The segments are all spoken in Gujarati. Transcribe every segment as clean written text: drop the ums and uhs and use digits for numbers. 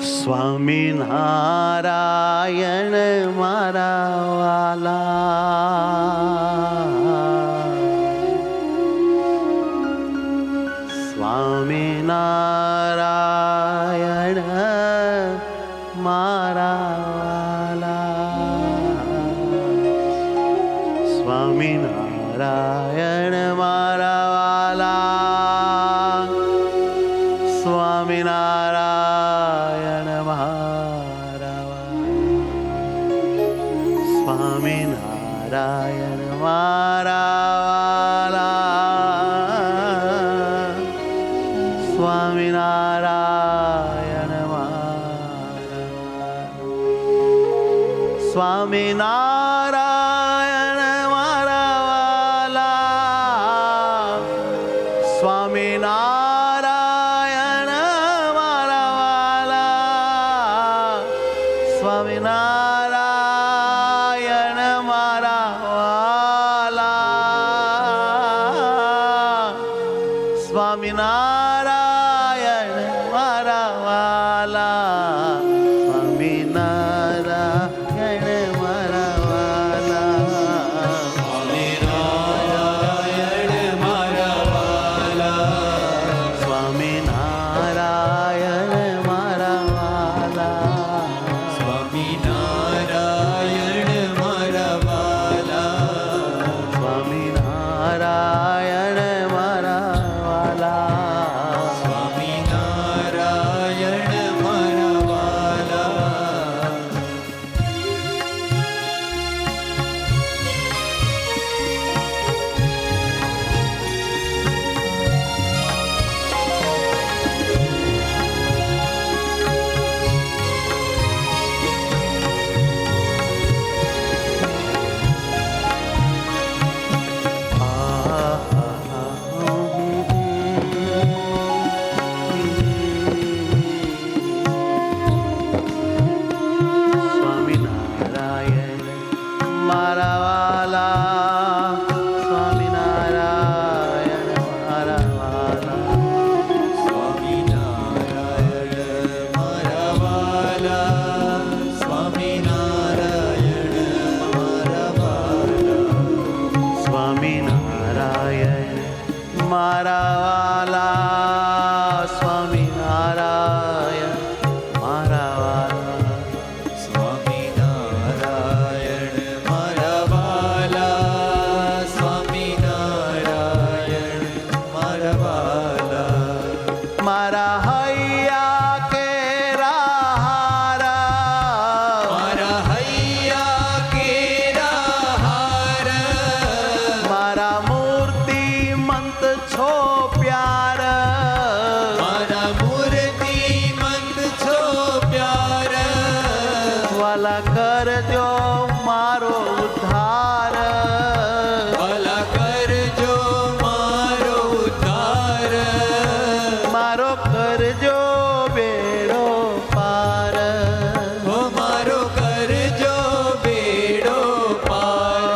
સ્વામિનારાયણ મારા વાલા, સ્વામિનારાયણ મારા વાલા, સ્વામિનારાયણ મારા વાલા, સ્વામિનારાયણ સ્વામિનારાયણ મારા વાલા, સ્વામિનારાયણ મારા, સ્વામિનારાયણ મારા વાલા, સ્વામિનારાયણ મારા વાલા, સ્વામિનારાયણ મારા વાલા, સ્વામિનારાયણ મારા વાલા, સ્વામિનારાયણ મારા વાલા, સ્વામિનારાયણ મારા વાલા, સ્વામિનારાયણ મારા વાલા, સ્વામિનારાયણ મારા વાલા, સ્વામિનારાયણ મારા વાલા, સ્વામિનારાયણ મારા વાલા. સ્વામિનારાયણ મારા વાલા, સ્વામિનારાયણ મારા વાલા, સ્વામિનારાયણ મારા વાલા, સ્વામિનારાયણ મારા વાલા, સ્વામિનારાયણ મારા વાલા, સ્વામિનારાયણ મારા વાલા, સ્વામિનારાયણ મારા વાલા, સ્વામિનારાયણ મારા વાલા, મારા હૈયા કેરા હારા, મારા હૈયા કેરા હારા, મારા મૂર્તિ મંત છો પ્યાર, મારા મૂર્તિ મંત છો પ્યાર, વાલા કરજો મારો ઉદ્ધાર, વાલા કરજો મારો ઉદ્ધાર, મારો કરજો બેડો પાર, હો મારો કરજો બેડો પાર,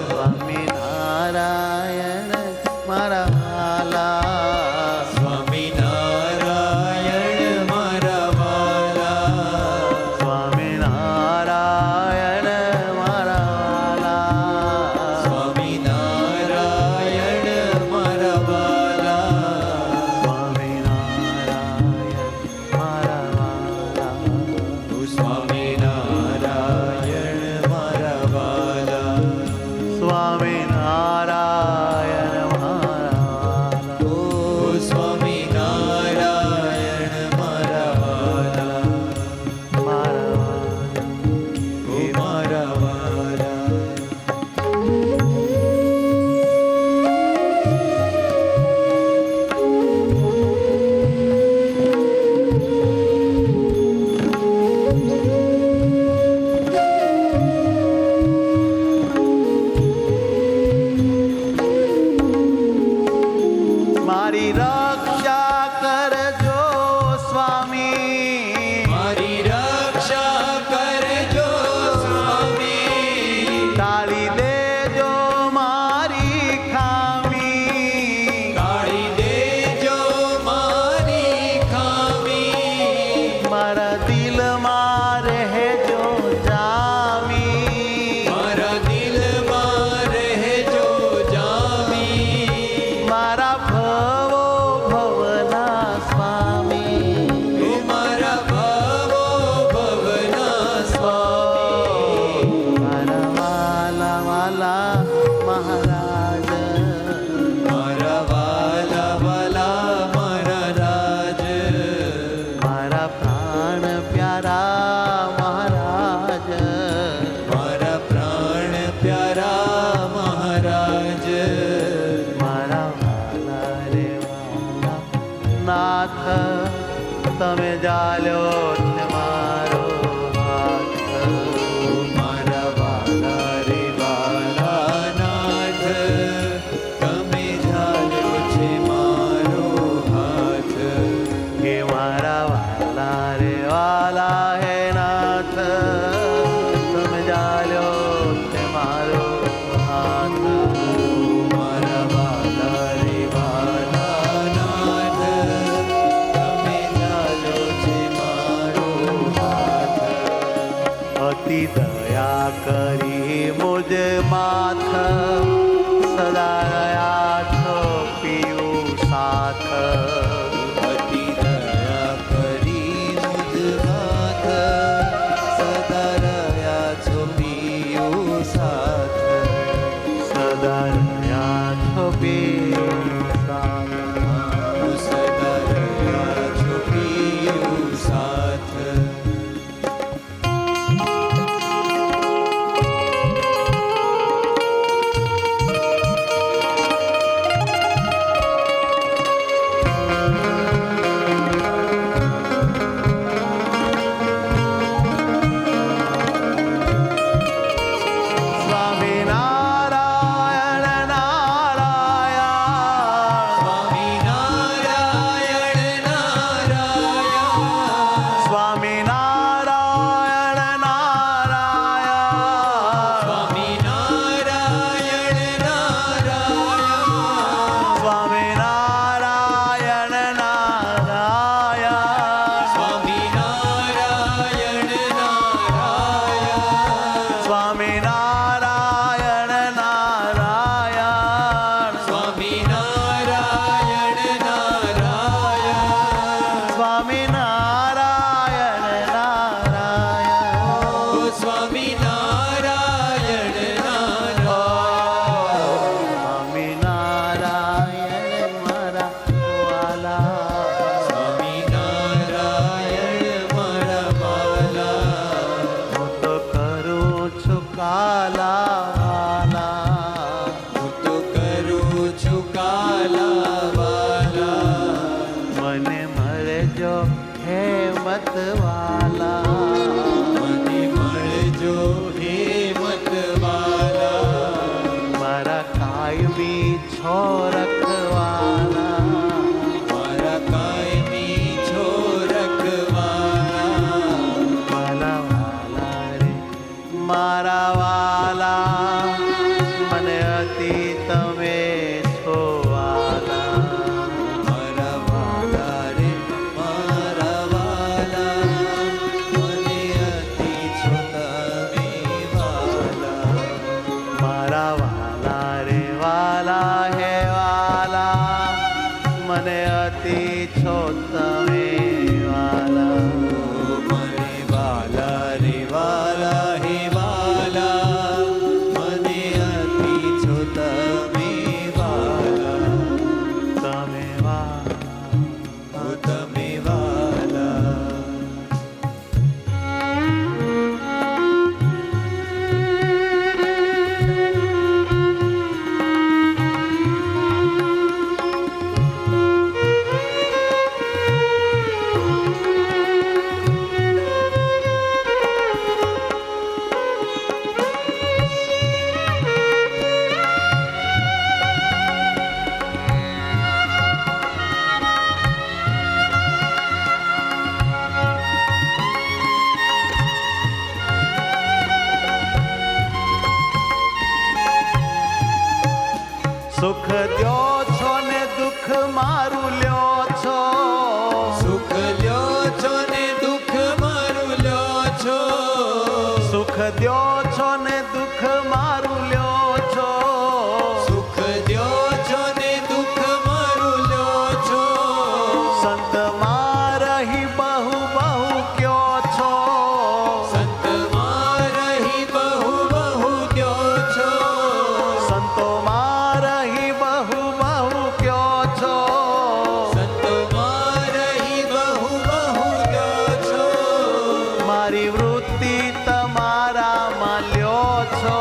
સ્વામિનારાયણ મારા વાલા, સ્વામિનારાયણ મારા વાલા, સ્વામિનારાયણ મારા વાલા, સ્વામિનારાયણ મારા વાલા, સ્વામિનારાયણ મારા વાલા, સ્વામિનારાયણ મારા વાલા, સ્વામિનારાયણ મારા વાલા, સ્વામિનારાયણ મારા વાલા, મારા વાલા. મારી રક્ષા કરજો સ્વામી, મારી રક્ષા કરજો સ્વામી, ટાળી દેજો મારી ખામી, ટાળી દેજો મારી ખામી, તમે જાલ્યો છે મારો હાથ. મારા વાલા રે વાલા નાથ, તમે ઝાલ્યો છે મારો હાથ. કે મારા વાલા રે વાલા હે નાથ, તમે જાલ્યો છે મારો હાથ. મારા વાલા રે વાલા નાથ, તમે ઝાલ્યો છે મારો હાથ. અતિ દયા કરી મુજ માથ, સદા રહ્યા છો પીયું સાથ. અતિ દયા કરી મુજ માથ, સદા રહ્યા છો પીયું સાથ. સદા રહ્યા છો પીયું સાથ. સદા રહ્યા છો પીયું સાથ. સ્વામિનારાયણ નારાયણ, સ્વામિનારાયણ નારાયણ, સ્વામિનારાયણ નારાયણ, સ્વામિનારાયણ નારાયણ, સ્વામિનારાયણ નારાયણ, સ્વામિનારાયણ નારાયણ, સ્વામિનારાયણ નારાયણ, સ્વામિનારાયણ નારાયણ, સ્વામિનારાયણ નારાયણ. ઓ સ્વામિનારાયણ નારાયણ, સ્વામિનારાયણ મારા વાલા, સ્વામિનારાયણ મારા વાલા. હું તો કરું છું કાલા વાલા. હું તો કરું છું કાલા વાલા. મને મળજો હે મત વાલા. મને મળજો હે મતવાલા. મારા કાયમી છો રખવાલા. મારા કાયમી છો રખવાલા. વાલા વાલા રે મારા વાલા, મને અતિ તમે છો વાલા. મારા વાલા રે મારા વાલા, મને અતિ છો તમે વાલા. મારા વાલા રે વાલા હે વાલા, મને અતિ છો તમે વાલા. મને વાલા રે વાલા હે વાલા, મને અતિ છો તમે વાલા. તમે વાલા. ઓ તમે વાલા. સુખ દ્યો છો ને દુઃખ મારું લ્યો છો. સુખ લ્યો છો ને દુઃખ મારું લ્યો છો. સુખ દ્યો છો ને દુઃખ મારું લ્યો છો. સુખ દ્યો છો ને દુઃખ મારું લ્યો છો. સંતમાં રહી બહુ બહુ કયો છો. સંતમાં રહી બહુ બહુ કયો છો. સંતોમાં રહી બહુ બહુ કયો છો. સંતમાં રહી બહુ બહુ કયો છો. મારી વૃત્તિ તમારા માં લ્યો છો.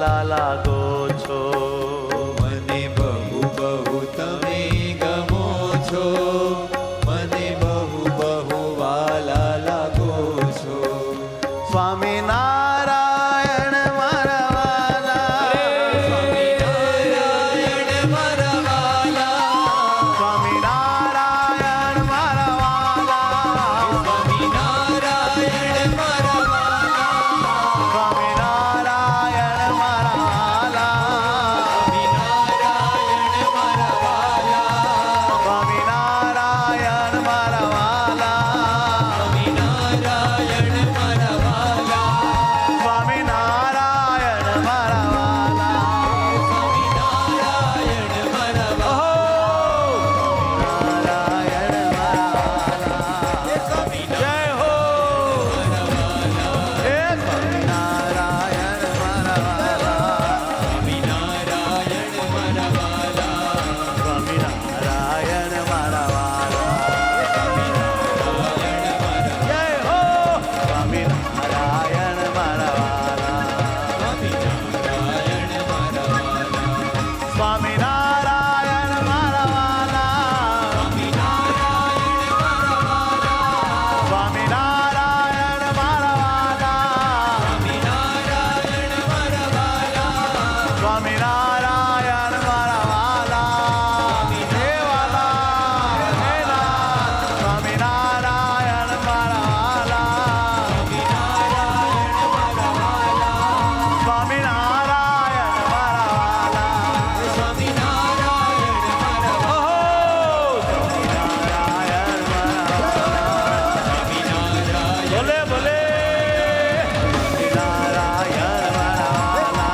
વાલા લાગો છો. મને બહુ બહુ તમે ગમો છો, મને બહુ બહુ વાલા લાગો છો. સ્વામિનારાયણ મારા વાલા, સ્વામિનારાયણ મારા વાલા, સ્વામિનારાયણ મારા વાલા, સ્વામિનારાયણ મારા વાલા, સ્વામિનારાયણ મારા વાલા, સ્વામિનારાયણ મારા વાલા, સ્વામિનારાયણ મારા વાલા, સ્વામિનારાયણ મારા વાલા, સ્વામિનારાયણ મારા વાલા. સ્વામિનારાયણ મારા વાલા, નારાયણ મારા વાલા. જય હો. હે સ્વામિનારાયણ મારા વાલા, સ્વામિનારાયણ મારા વાલા, સ્વામિનારાયણ મારા વાલા. જય હો. સ્વામિનારાયણ મારા વાલા, સ્વામિનારાયણ મારા વાલા, સ્વામિનારાયણ મારા વાલા, સ્વામિનારાયણ મારા વાલા, સ્વામિનારાયણ મારા વાલા. હે વાલા, હે નાથ, સ્વામિનારાયણ મારા વાલા, સ્વામિનારાયણ મારા વાલા. ઓહો, સ્વામિનારાયણ મારા વાલા. ભલે ભલે. સ્વામિનારાયણ મારા વાલા,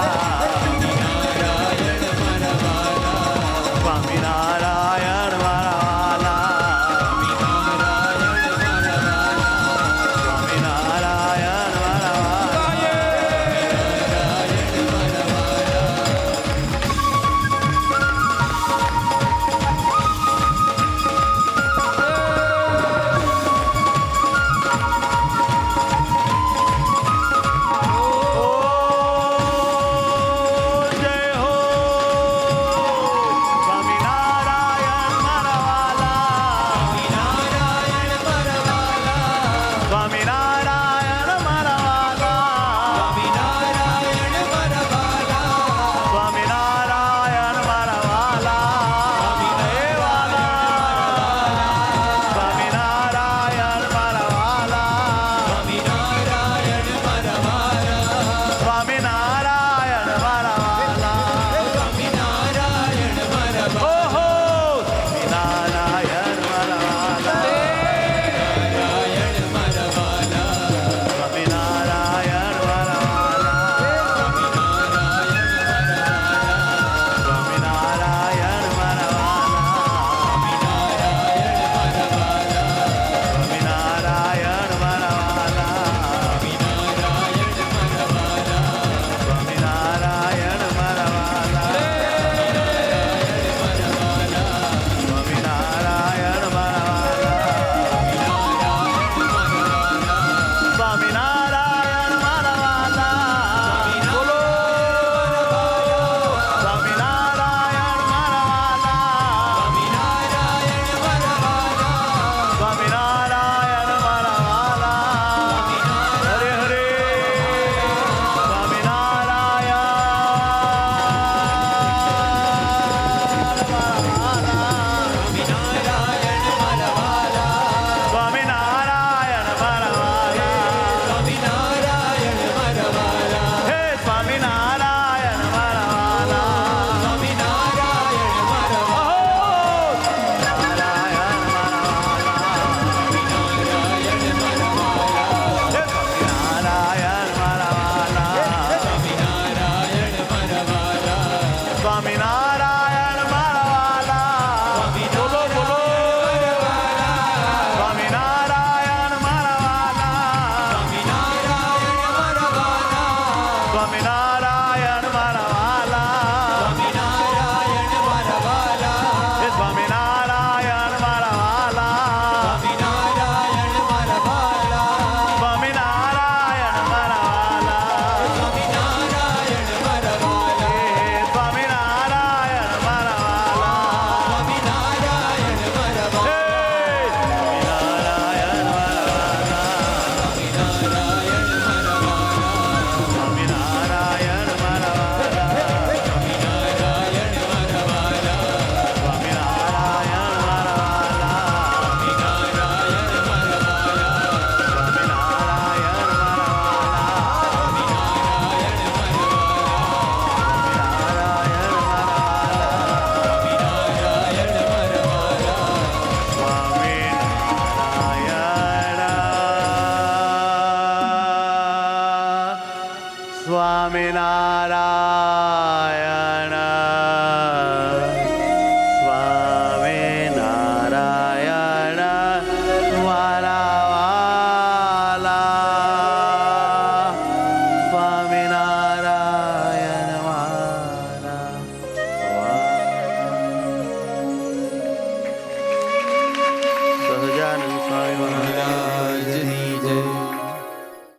સ્વામિનારાયણ